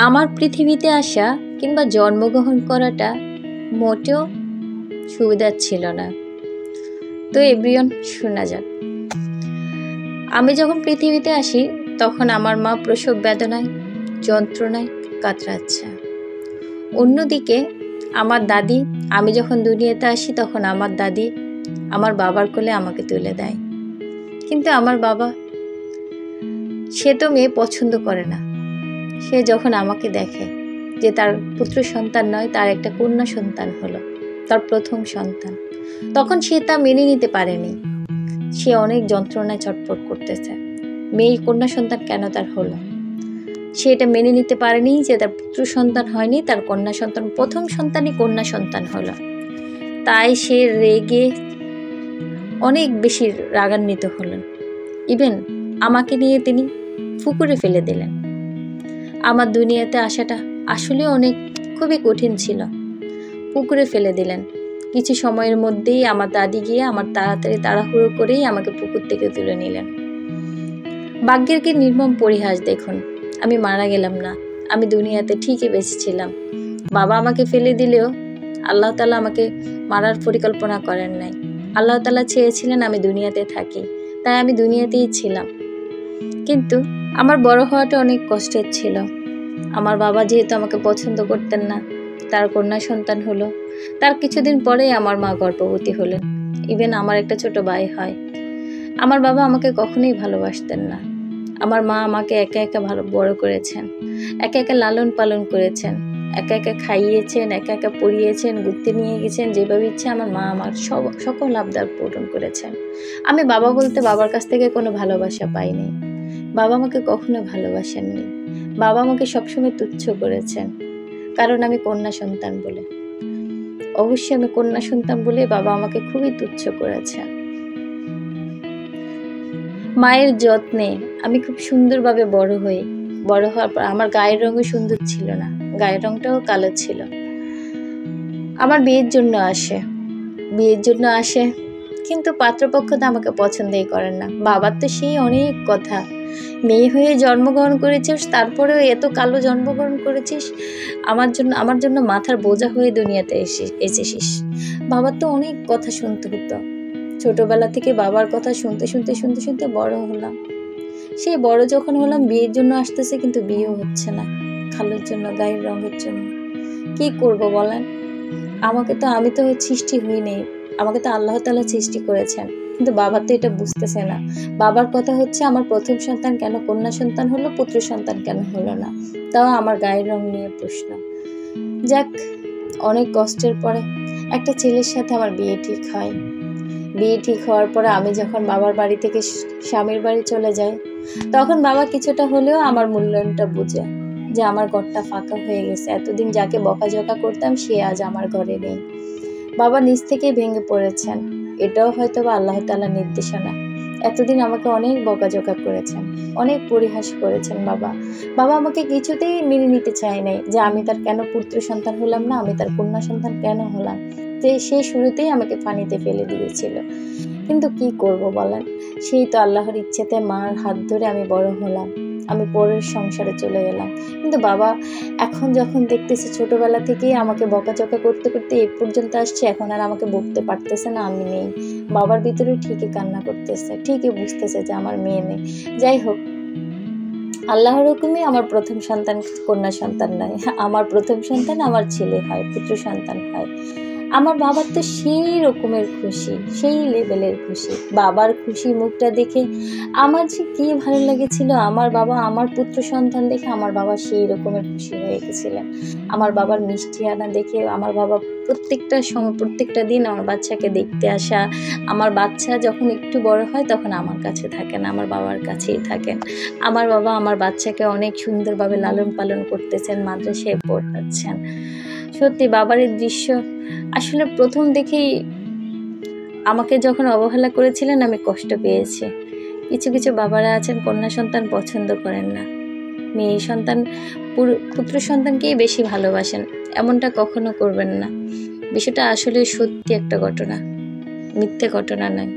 আমার পৃথিবীতে আসা কিংবা জন্মগ্রহণ করাটা মোটেও সুবিধার ছিল না। তো এভরিওয়ান, শোনা যাক। আমি যখন পৃথিবীতে আসি তখন আমার মা প্রসব বেদনায় যন্ত্রণায় কাতরাচ্ছে। অন্যদিকে আমার দাদি, আমি যখন দুনিয়াতে আসি তখন আমার দাদি আমার বাবার কোলে আমাকে তুলে দেয়। কিন্তু আমার বাবা, সে তো মেয়ে পছন্দ করে না। সে যখন আমাকে দেখে যে তার পুত্র সন্তান নয়, তার একটা কন্যা সন্তান হলো, তার প্রথম সন্তান, তখন সে তা মেনে নিতে পারেনি। সে অনেক যন্ত্রণায় ছটফট করতেছে। মেয়ে কন্যা সন্তান কেন তার হলো, সে এটা মেনে নিতে পারেনি যে তার পুত্র সন্তান হয়নি, তার কন্যা সন্তান, প্রথম সন্তানই কন্যা সন্তান হলো। তাই সে রেগে অনেক বেশি রাগান্বিত হলেন। ইভেন আমাকে নিয়ে তিনি পুকুরে ফেলে দিলেন। আমার দুনিয়াতে আসাটা আসলে খুবই কঠিন ছিল। পুকুরে ফেলে দিলেন। কিছু সময়ের মধ্যেই আমার দাদি গিয়ে আমার তাড়াহুড়ো করেই আমাকে পুকুর থেকে তুলে নিলেন। ভাগ্যের কি নির্মম পরিহাস দেখুন, আমি মারা গেলাম না, আমি দুনিয়াতে ঠিকই বেঁচে ছিলাম। বাবা আমাকে ফেলে দিলেও আল্লাহ তাআলা আমাকে মারার পরিকল্পনা করেন নাই। আল্লাহ তাআলা চেয়েছিলেন আমি দুনিয়াতে থাকি, তাই আমি দুনিয়াতেই ছিলাম। কিন্তু আমার বড় হওয়াটা অনেক কষ্টের ছিল। আমার বাবা যেহেতু আমাকে পছন্দ করতেন না, তার কন্যা সন্তান হলো। তার কিছুদিন পরেই আমার মা গর্ভবতী হলেন। ইভেন আমার একটা ছোট ভাই হয়। আমার বাবা আমাকে কখনোই ভালোবাসতেন না। আমার মা আমাকে একা একা বড় করেছেন, একা একা লালন পালন করেছেন, একা একা খাইয়েছেন, একা একা পড়িয়েছেন, ঘুরতে নিয়ে গেছেন, যেভাবে ইচ্ছে আমার মা আমার সকল আবদার পূরণ করেছেন। আমি বাবা বলতে বাবার কাছ থেকে কোনো ভালোবাসা পাইনি। বাবা আমাকে কখনো ভালোবাসেননি। বাবা আমাকে সবসময় তুচ্ছ করেছেন, কারণ আমি কন্যা সন্তান বলে। অবশ্যই আমি কন্যা সন্তান বলে বাবা আমাকে খুবই তুচ্ছ করেছেন। মায়ের যত্নে আমি খুব সুন্দরভাবে বড় হওয়ার পর আমার গায়ের রঙও সুন্দর ছিল না, গায়ের রঙটাও কালো ছিল। আমার বিয়ের জন্য আসে, কিন্তু পাত্রপক্ষ তো আমাকে পছন্দই করেন না। বাবার তো সেই অনেক কথা, মেয়ে হয়ে জন্মগ্রহণ করেছিস, তারপরেও এত কালো জন্মগ্রহণ করেছিস, আমার জন্য মাথার বোঝা হয়ে দুনিয়াতে এসেছিস। বাবার তো অনেক কথা শুনতে হতো। ছোটবেলা থেকে বাবার কথা শুনতে বড় হলাম। সেই বড় যখন হলাম, বিয়ের জন্য আসতেছে, কিন্তু বিয়েও হচ্ছে না, কালোর জন্য, গায়ের রঙের জন্য। কি করব বলেন? আমি তো সৃষ্টি হইনি, আমাকে তো আল্লাহ তাআলা সৃষ্টি করেছেন, কিন্তু বাবা তো এটা বুঝতেছে না। বাবার কথা হচ্ছে আমার প্রথম সন্তান কেন কন্যা সন্তান হলো, পুত্র সন্তান কেন হলো না, তাও আমার গায়ের রং নিয়ে প্রশ্ন। যাক, অনেক কষ্টের পরে একটা ছেলের সাথে আমার বিয়ে ঠিক হয়। বিয়ে ঠিক হওয়ার পরে আমি যখন বাবার বাড়ি থেকে স্বামীর বাড়ি চলে যাই, তখন বাবা কিছুটা হলেও আমার মূল্যায়নটা বুঝে, যে আমার ঘরটা ফাঁকা হয়ে গেছে। এতদিন যাকে বকাঝকা করতাম সে আজ আমার ঘরে নেই। বাবা নিজ থেকেই ভেঙে পড়েছেন। এটাও হয়তো বা আল্লাহ তাআলার নির্দেশনা। এতদিন আমাকে অনেক বকাঝকা করেছেন, অনেক পরিহাস করেছেন বাবা আমাকে কিছুতেই মেনে নিতে চায় নাই যে আমি তার কেন পুত্র সন্তান হলাম না, আমি তার কন্যা সন্তান কেন হলাম। সে শুরুতেই আমাকে পানিতে ফেলে দিয়েছিল। কিন্তু কি করব বলেন, সেই তো আল্লাহর ইচ্ছেতে মার হাত ধরে আমি বড় হলাম, আমি পরের সংসারে চলে গেলাম। কিন্তু বাবা এখন যখন দেখতেছে ছোটবেলা থেকেই আমাকে বকাঝকা করতে করতে এই পর্যন্ত আসছে, এখন আর আমাকে বকতে পারতেছে না, আমি নেই। বাবার ভিতরে ঠিকই কান্না করতেছে, ঠিকই বুঝতেছে যে আমার মেয়ে নেই। যাই হোক, আল্লাহর হুকুমে আমার প্রথম সন্তান কন্যা সন্তান নয়, আমার প্রথম সন্তান আমার ছেলে হয়, পুত্র সন্তান হয়। আমার বাবার তো সেই রকমের খুশি, সেই লেভেলের খুশি। বাবার খুশি মুখটা দেখে আমার যে কি ভালো লেগেছিল। আমার বাবা আমার পুত্র সন্তান দেখে আমার বাবা সেই রকমের খুশি হয়ে গেছিলেন। আমার বাবার মিষ্টি আনা দেখে আমার বাবা প্রত্যেকটা দিন আমার বাচ্চাকে দেখতে আসা। আমার বাচ্চা যখন একটু বড় হয় তখন আমার কাছে থাকেন, আমার বাবার কাছেই থাকেন। আমার বাবা আমার বাচ্চাকে অনেক সুন্দরভাবে লালন পালন করতেছেন, মাদ্রাসায় পড়াচ্ছেন। সত্যি বাবার এই দৃশ্য আসলে প্রথম দেখেই আমাকে যখন অবহেলা করেছিলেন আমি কষ্ট পেয়েছি। কিছু বাবারা আছেন কন্যা সন্তান পছন্দ করেন না, মেয়ে সন্তান পুত্র সন্তানকেই বেশি ভালোবাসেন। এমনটা কখনো করবেন না। বিষয়টা আসলে সত্যি একটা ঘটনা, মিথ্যে ঘটনা নয়।